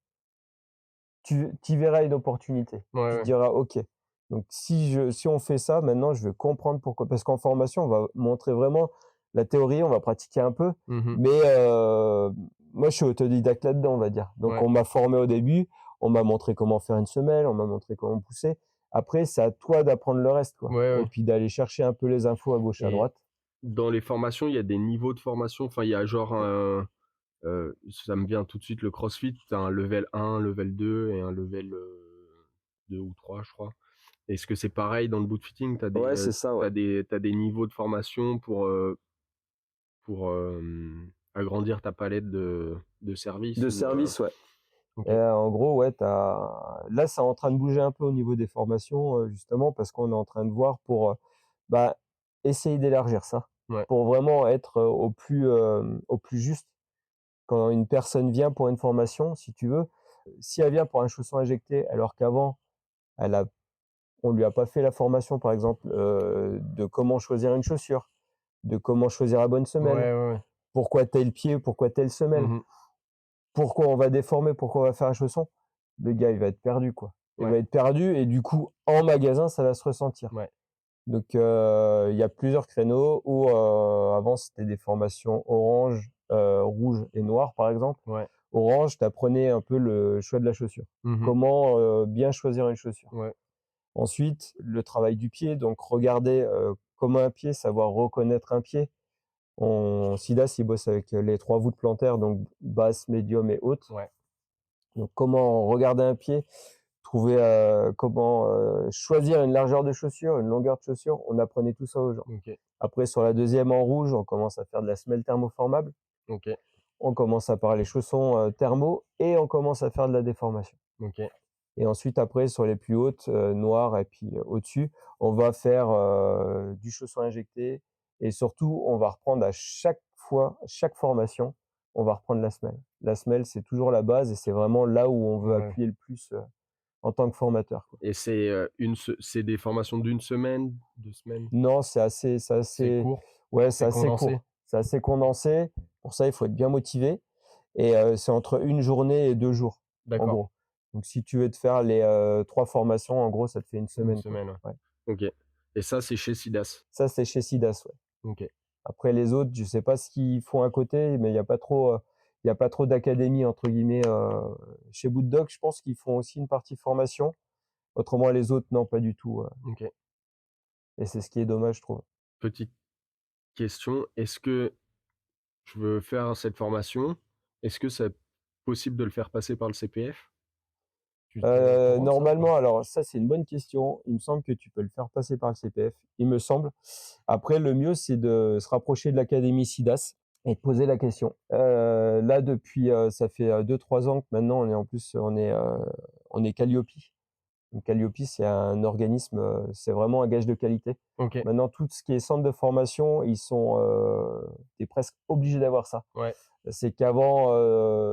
tu y verras une opportunité. ouais, Tu te ouais. diras: «OK, donc si on fait ça, maintenant je veux comprendre pourquoi». Parce qu'en formation, on va montrer vraiment la théorie, on va pratiquer un peu, Mmh. mais moi je suis autodidacte là-dedans, on va dire. Donc Ouais, on m'a formé au début, on m'a montré comment faire une semelle, on m'a montré comment pousser. Après, c'est à toi d'apprendre le reste, quoi, ouais, et ouais puis d'aller chercher un peu les infos à gauche, à et droite. dans les formations, il y a des niveaux de formation? Enfin, il y a genre un, ça me vient tout de suite, le CrossFit, tu as un level 1, level 2 et un level, 2 ou 3, je crois. Est-ce que c'est pareil dans le bootfitting? Ouais, c'est ça, ouais. Tu des niveaux de formation pour, agrandir ta palette de services De ou, service, ouais. OK. Et en gros, ouais, là, c'est en train de bouger un peu au niveau des formations, justement parce qu'on est en train de voir pour, bah, essayer d'élargir ça, Ouais. pour vraiment être, au plus juste. Quand une personne vient pour une formation, si tu veux, si elle vient pour un chausson injecté alors qu'avant Elle a on lui a pas fait la formation, par exemple, de comment choisir une chaussure, de comment choisir la bonne Ouais, semelle, ouais, ouais. pourquoi tel pied, pourquoi telle semelle, Mmh. pourquoi on va déformer, pourquoi on va faire un chausson. Le gars, il va être perdu, quoi. Il Ouais, va être perdu et du coup, en magasin, ça va se ressentir. ouais, Donc, il y a plusieurs créneaux où, avant, c'était des formations orange, rouge et noir, par exemple. ouais. Orange, tu apprenais un peu le choix de la chaussure. Mmh. Comment, bien choisir une chaussure. Ouais, Ensuite, le travail du pied, donc regarder, comment un pied, savoir reconnaître un pied. Sidas, il bosse avec, les 3 voûtes plantaires, donc basse, médium et haute. ouais. Donc comment regarder un pied, trouver, comment, choisir une largeur de chaussure, une longueur de chaussure, on apprenait tout ça aux gens. OK, Après sur la deuxième en rouge, on commence à faire de la semelle thermoformable, OK, on commence à parler chaussons, thermaux et on commence à faire de la déformation. OK, Et ensuite après sur les plus hautes, noires et puis, au-dessus, on va faire, du chausson injecté et surtout on va reprendre à chaque fois, chaque formation, on va reprendre la semelle. La semelle, c'est toujours la base et c'est vraiment là où on veut ouais. appuyer le plus, en tant que formateur, quoi. Et c'est des formations d'une semaine, 2 semaines? Non, C'est court? ouais, c'est C'est assez condensé? court. C'est assez condensé. Pour ça, il faut être bien motivé et c'est entre une journée et 2 jours, en D'accord, gros. Donc si tu veux te faire les, 3 formations, en gros, ça te fait une une semaine, quoi. semaine, ouais. Ouais. OK. Et ça, c'est chez Sidas? Ça, c'est chez Sidas, ouais. OK. Après les autres, je sais pas ce qu'ils font à côté, mais il y a pas trop «d'académie» entre guillemets, chez Bootdog, je pense qu'ils font aussi une partie formation. Autrement les autres, non, pas du tout, OK. et c'est ce qui est dommage, je trouve. Petite question, est-ce que je veux faire cette formation, est-ce que c'est possible de le faire passer par le CPF? Tu es au courant de ça ou pas? Normalement, alors ça, c'est une bonne question. Il me semble que tu peux le faire passer par le CPF, il me semble. Après, le mieux, c'est de se rapprocher de l'académie SIDAS et de poser la question. Là, depuis, ça fait, 2-3 ans que maintenant on est Calliope. Donc Calliope, c'est un organisme, c'est vraiment un gage de qualité. OK, Maintenant, tout ce qui est centre de formation, tu es presque obligé d'avoir ça. ouais, C'est qu'avant,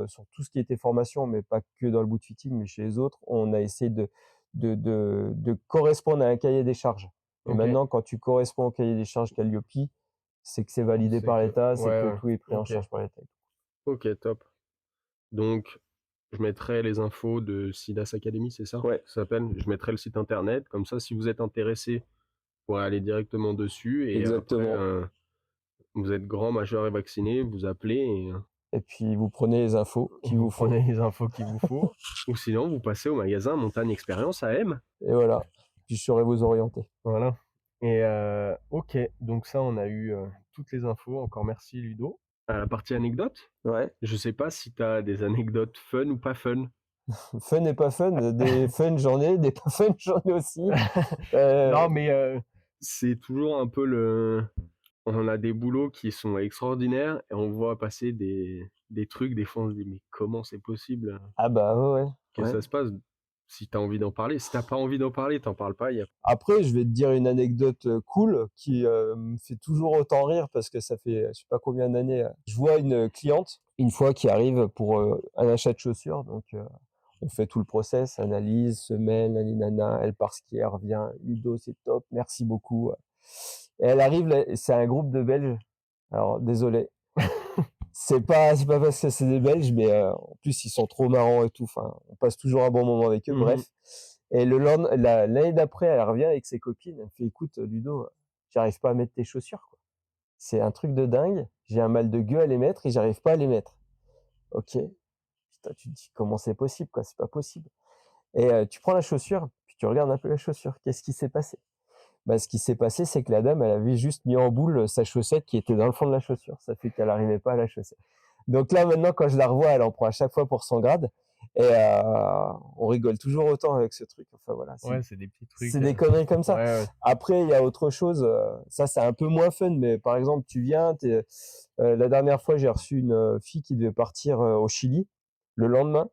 sur tout ce qui était formation, mais pas que dans le boot fitting, mais chez les autres, on a essayé de correspondre à un cahier des charges. Et OK. maintenant, quand tu corresponds au cahier des charges Calliope, c'est que c'est validé C'est par que l'État, c'est ouais, que ouais. tout est pris en OK, charge par l'État. OK, top. Donc je mettrai les infos de Sidas Academy, c'est ça? Ouais, Ça s'appelle? Je mettrai le site internet, comme ça, si vous êtes intéressé, vous pourrez aller directement dessus et après, exactement. vous êtes grand, majeur et vacciné, vous appelez et Et puis vous prenez les infos qu'il vous vous faut. prenez les infos qu'il vous faut, ou sinon vous passez au magasin Montagne Expérience à M. Et voilà, puis je saurai vous orienter. Voilà. Et OK, donc ça, on a eu, toutes les infos. Encore merci Ludo. À la partie anecdote, Ouais. je sais pas si tu as des anecdotes fun ou pas fun? Fun et pas fun, des fun j'en ai, des pas fun j'en ai aussi. Non, Heu, mais c'est toujours un peu le on a des boulots qui sont extraordinaires et on voit passer des trucs, des fois on se dit: «Mais comment c'est possible, ah bah, ouais, ouais, que ouais. ça se passe?» Si tu as envie d'en parler. Si tu as pas envie d'en parler, tu en parles pas, il y a Après, je vais te dire une anecdote, cool qui, me fait toujours autant rire parce que ça fait, je sais pas combien d'années, je vois une cliente, une fois qui arrive pour, un achat de chaussures donc on fait tout le process, analyse, semelle, nani nana, elle part skier, elle revient: «Ludo, c'est top, merci beaucoup», et elle arrive là, c'est un groupe de Belges. Alors désolé, c'est pas parce que c'est des Belges, mais en plus ils sont trop marrants et tout, enfin, on passe toujours un bon moment avec eux, mmh mh. bref. Et l'année d'après, elle revient avec ses copines, elle me fait: «Écoute, Ludo, j'arrive pas à mettre tes chaussures, quoi. C'est un truc de dingue, j'ai un mal de gueux à les mettre et j'arrive pas à les mettre». OK. Putain, tu te dis: «Comment c'est possible, quoi? C'est pas possible», et tu prends la chaussure, puis tu regardes un peu la chaussure. Qu'est-ce qui s'est passé? Bah, ce qui s'est passé, c'est que la dame, elle avait juste mis en boule, sa chaussette qui était dans le fond de la chaussure. Ça fait qu'elle arrivait pas à la chausser. Donc là, maintenant, quand je la revois, elle en prend à chaque fois pour son grade et on rigole toujours autant avec ce truc. Enfin voilà, Ouais, c'est des petits c'est trucs, des conneries comme ça. ouais, ouais. Après, il y a autre chose, ça, c'est un peu moins fun, mais par exemple, tu viens, la dernière fois, j'ai reçu une, fille qui devait partir, au Chili le lendemain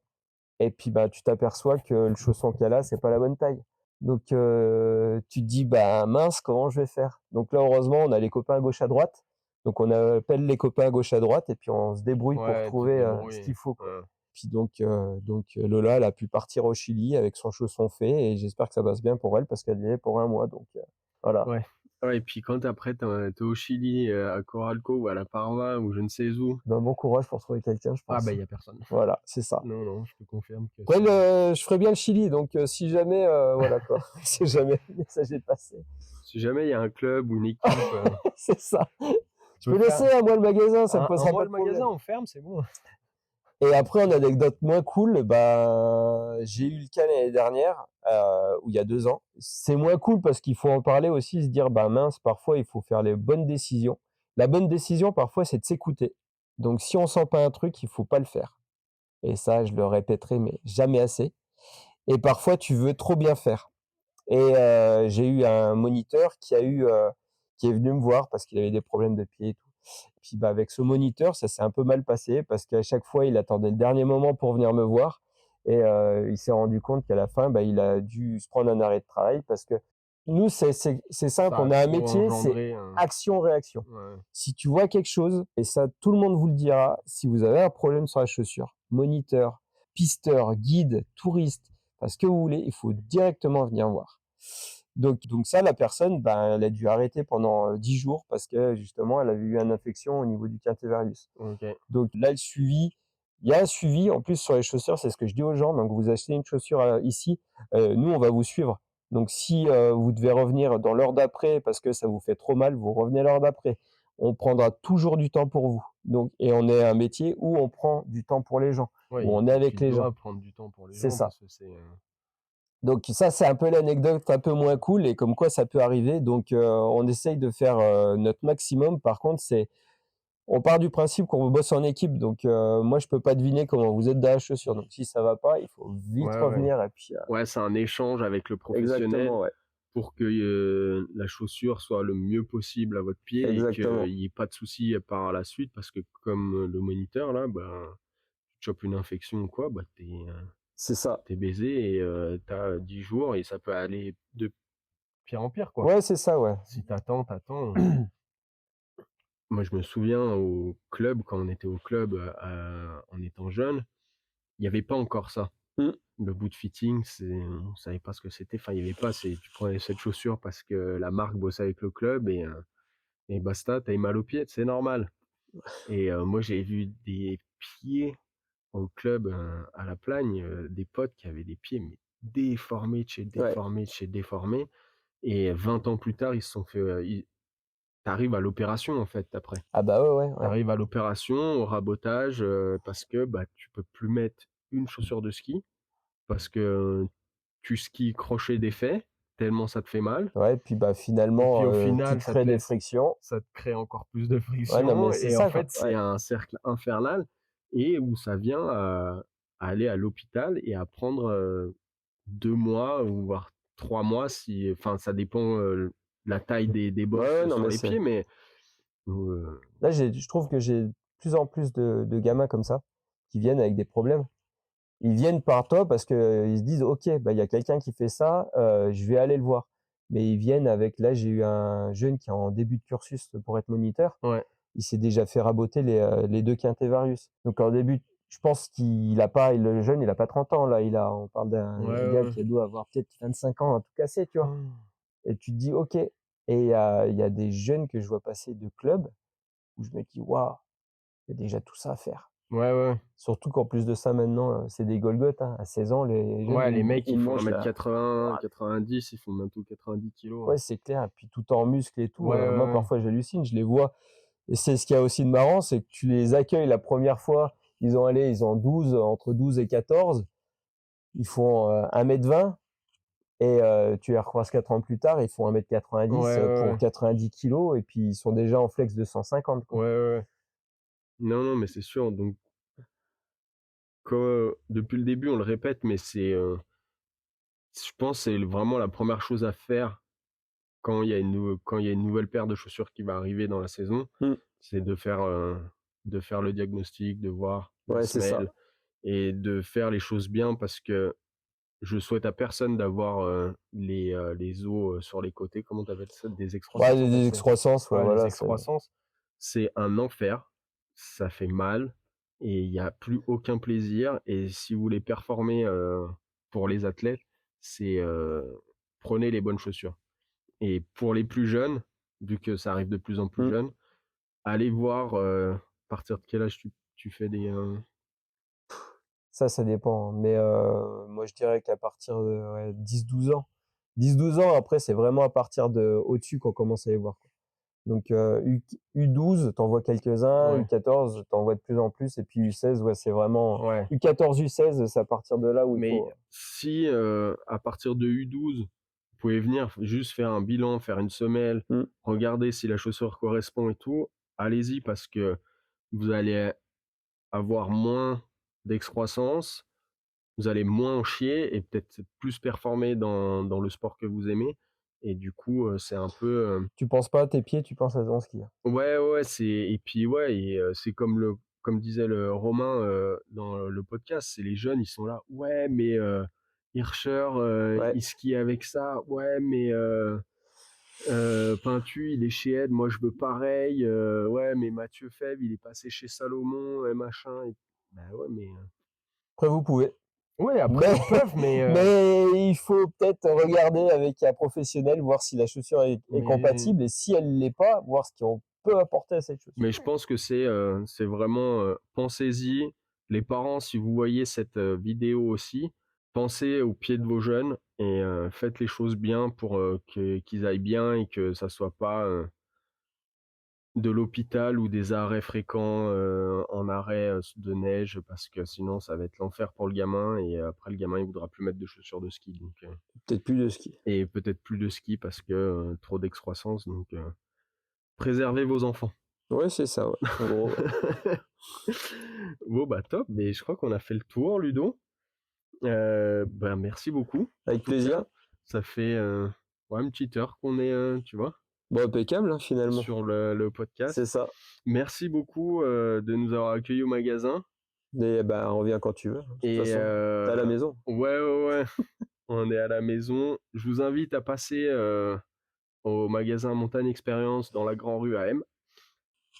et puis, bah, tu t'aperçois que le chausson qu'elle a, c'est pas la bonne taille. Donc, tu te dis: «Bah, mince, comment je vais faire?» Donc là, heureusement, on a les copains à gauche, à droite. Donc on appelle les copains à gauche, à droite et puis on se débrouille pour Ouais, tu te trouver, ce débrouilles, qu'il faut, quoi. Puis donc Lola, elle a pu partir au Chili avec son chausson fait et j'espère que ça passe bien pour elle parce qu'elle y est pour 1 mois donc voilà. Ouais. Ouais et puis quand après tu au Chili, à Coralco ou à La Parva ou je ne sais où, Ben, bon courage pour trouver quelqu'un, je ah bah, pense. il y a personne. Voilà, c'est ça. Non, non, je te confirme que Ouais, c'est je ferais bien le Chili donc si jamais, voilà quoi, si jamais le message est passé. si jamais il y a un club ou une équipe, C'est ça. Tu peut peux faire laisser, hein, moi, le magasin, ça me un posera mois pas le de magasin, problème. on ferme, c'est bon. Et après, en anecdote moins cool, bah, j'ai eu le cas l'année dernière, ou il y a 2 ans. C'est moins cool parce qu'il faut en parler aussi, se dire: «Bah, mince, parfois, il faut faire les bonnes décisions». La bonne décision, parfois, c'est de s'écouter. Donc si on sent pas un truc, il faut pas le faire. Et ça, je le répéterai, mais jamais assez. Et parfois, tu veux trop bien faire. Et j'ai eu un moniteur qui est venu me voir parce qu'il avait des problèmes de pied et tout. Puis, bah, avec ce moniteur, ça s'est un peu mal passé parce qu'à chaque fois, il attendait le dernier moment pour venir me voir et il s'est rendu compte qu'à la fin, bah, il a dû se prendre un arrêt de travail parce que nous, c'est simple, Ça a on a un trop métier, c'est engendré un action-réaction. ouais, Si tu vois quelque chose, et ça, tout le monde vous le dira, si vous avez un problème sur la chaussure, moniteur, pisteur, guide, touriste, enfin ce que vous voulez, il faut directement venir voir. Donc ça, la personne, ben, elle a dû arrêter pendant 10 jours parce que justement, elle avait eu une infection au niveau du quintévarius. OK. Donc là, le suivi, il y a un suivi. En plus, sur les chaussures, c'est ce que je dis aux gens. Donc, vous achetez une chaussure ici, nous, on va vous suivre. Donc, si vous devez revenir dans l'heure d'après parce que ça vous fait trop mal, vous revenez l'heure d'après. On prendra toujours du temps pour vous. Donc, et on est un métier où on prend du temps pour les gens, Ouais, où on est avec tu les gens. dois prendre du temps pour les C'est gens ça. parce que c'est, Donc ça, c'est un peu l'anecdote un peu moins cool et comme quoi ça peut arriver. Donc on essaye de faire notre maximum. Par contre, on part du principe qu'on bosse en équipe. Donc moi, je peux pas deviner comment vous êtes dans la chaussure. Donc si ça va pas, il faut vite ouais, ouais. revenir et puis Ouais, c'est un échange avec le professionnel exactement, ouais. pour que, la chaussure soit le mieux possible à votre pied et qu'il Exactement. y ait pas de soucis par la suite parce que comme, le moniteur là, ben, tu chopes une infection ou quoi, bah, C'est ça. tu baisé et tu 10 jours et ça peut aller de pire en pire, quoi. Ouais, c'est ça, ouais. Si t'attends, attends, Moi, je me souviens au club, quand on était au club, en étant jeune, il y avait pas encore ça. Mmh. Le boot fitting, on savait pas ce que c'était. Enfin, il y avait pas, tu prenais cette chaussure parce que la marque bossait avec le club et basta, tu avais mal aux pieds, c'est normal. Et moi, j'ai vu des pieds au club, à La Plagne, des potes qui avaient des pieds, mais déformés de chez Ouais. déformés de chez déformés et 20 ans plus tard, ils se sont fait, ils tu à l'opération, en fait, après. Ah bah, ouais, ouais, Tu ouais. arrives à l'opération, au rabotage, parce que, bah, tu peux plus mettre une chaussure de ski, parce que tu skis crochet défait, tellement ça te fait mal Ouais, puis bah, et puis finalement, au tu final, te crées des frictions. ça te crée encore plus de Ouais, non, friction mais c'est et en ça, quoi. fait, c'est Ouais. un cercle infernal et où ça vient à aller à l'hôpital et à prendre, 2 mois ou voire 3 mois si enfin, ça dépend, la taille des Ouais, bosses ouais, non, sur mais les c'est pieds, mais là, je trouve que j'ai de plus en plus de gamins comme ça, qui viennent avec des problèmes. Ils viennent par toi parce qu'ils se disent: «OK, bah, il y a quelqu'un qui fait ça, je vais aller le voir». Mais ils viennent avec là, j'ai eu un jeune qui est en début de cursus pour être moniteur. ouais. Il s'est déjà fait raboter les 2 quintévarius. Donc en début, je pense qu'il a pas le jeune, il a pas 30 ans là, on parle Ouais, d'un ouais, gars ouais. qui doit avoir peut-être 25 ans, un tout cassé, tu vois? Et tu te dis: «OK». Et il y a des jeunes que je vois passer de club où je me dis: «Waouh, il y a déjà tout ça à faire». Ouais, ouais. Surtout qu'en plus de ça maintenant, c'est des Golgoth, hein. À 16 ans, les jeunes, Ouais, les mecs, ils ils font mangent la 1 m 80, ouah, 90, ils font bientôt 90 kilogrammes, ouais, ouais. c'est clair et puis tout en muscles et tout, Ouais, ouais, moi ouais. parfois j'hallucine, je les vois et c'est ce qu'il y a aussi de marrant, c'est que tu les accueilles la première fois, ils ont 12, entre 12 et 14, ils font, 1 m 20 et tu les recroises 4 ans plus tard, ils font 1 m 90 Ouais, ouais, pour ouais. 90 kilogrammes et puis ils sont déjà en flex de 150, Ouais, quoi. ouais, ouais. Non, non, mais c'est sûr, donc depuis le début, on le répète, mais je pense, c'est vraiment la première chose à faire quand il y a une nouvelle paire de chaussures qui va arriver dans la saison, Mmh. c'est de faire le diagnostic, de voir la Ouais, c'est ça. semelle et de faire les choses bien parce que je souhaite à personne d'avoir, les os, sur les côtés. Comment tu appelles ça? Des Ouais, excroissances, en fait, des c'est excroissances, ouais, ouais, les voilà, c'est excroissances, c'est un enfer, ça fait mal. et il y a plus aucun plaisir. Et si vous voulez performer pour les athlètes, c'est prenez les bonnes chaussures. Et pour les plus jeunes, vu que ça arrive de plus en plus jeunes, allez voir à partir de quel âge tu fais des Ça dépend, hein. Mais moi, je dirais qu'à partir de ouais, 10-12 ans. 10-12 ans, après, c'est vraiment à partir de au-dessus qu'on commence à les voir, quoi. Donc U12, t'en vois quelques-uns, Ouais. U14, t'en vois de plus en plus, et puis U16, ouais, c'est vraiment Ouais. U14, U16, c'est à partir de là où il Mais faut. si à partir de U12, vous pouvez venir juste faire un bilan, faire une semelle, Mm. regarder si la chaussure correspond et tout, allez-y parce que vous allez avoir moins d'excroissance, vous allez moins en chier et peut-être plus performer dans le sport que vous aimez. Et du coup, c'est un peu Tu penses pas à tes pieds, tu penses à ton ski, hein. ouais, ouais, c'est et puis ouais et c'est comme disait le Romain, dans le podcast, c'est les jeunes, ils sont là: «Ouais, mais Hirscher, Ouais. il skie avec ça. Ouais, mais Peintu, il est chez Ed, moi je veux pareil. Ouais, mais Mathieu Febvre, il est passé chez Salomon et machin» et bah ouais, mais Après, vous pouvez. ouais, après Mais, ils peuvent, mais mais il faut peut-être regarder avec un professionnel, voir si la chaussure est mais compatible, et si elle l'est pas, voir ce qu'on peut apporter à cette chaussure. Mais je pense que c'est vraiment, pensez-y. Les parents, si vous voyez cette, vidéo aussi, pensez aux pieds de vos jeunes et faites les choses bien pour, qu'ils aillent bien et que ça soit pas, de l'hôpital ou des arrêts fréquents, en arrêt, de neige parce que sinon ça va être l'enfer pour le gamin et après le gamin il voudra plus mettre de chaussures de ski donc Peut-être plus de ski. et peut-être plus de ski parce que, trop d'excroissance donc préservez vos enfants. Ouais, c'est ça, ouais. En gros, ouais. Bon, bah, top, mais je crois qu'on a fait le tour, Ludo. Bah, merci beaucoup, en Avec tout cas. plaisir. Ça fait, ouais, une petite heure qu'on est, tu vois, Bon, impeccable, hein, finalement. sur le C'est podcast. ça. Merci beaucoup, de nous avoir accueillis au magasin Et bah, reviens quand tu veux, hein. De toute et façon, t'es à la maison. ouais, ouais, ouais, on est à la maison. Je vous invite à passer, au magasin Montagne Expérience dans la Grand Rue à M.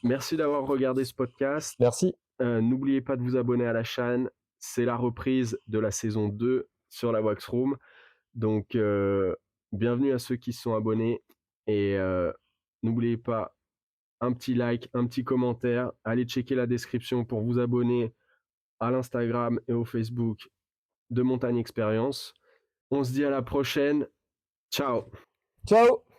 Merci d'avoir regardé ce podcast. Merci. N'oubliez pas de vous abonner à la chaîne. C'est la reprise de la saison 2 sur la Wax Room. Donc, bienvenue à ceux qui se sont abonnés. Et n'oubliez pas, un petit like, un petit commentaire. Allez checker la description pour vous abonner à l'Instagram et au Facebook de Montagne Expérience. On se dit à la prochaine. Ciao! Ciao!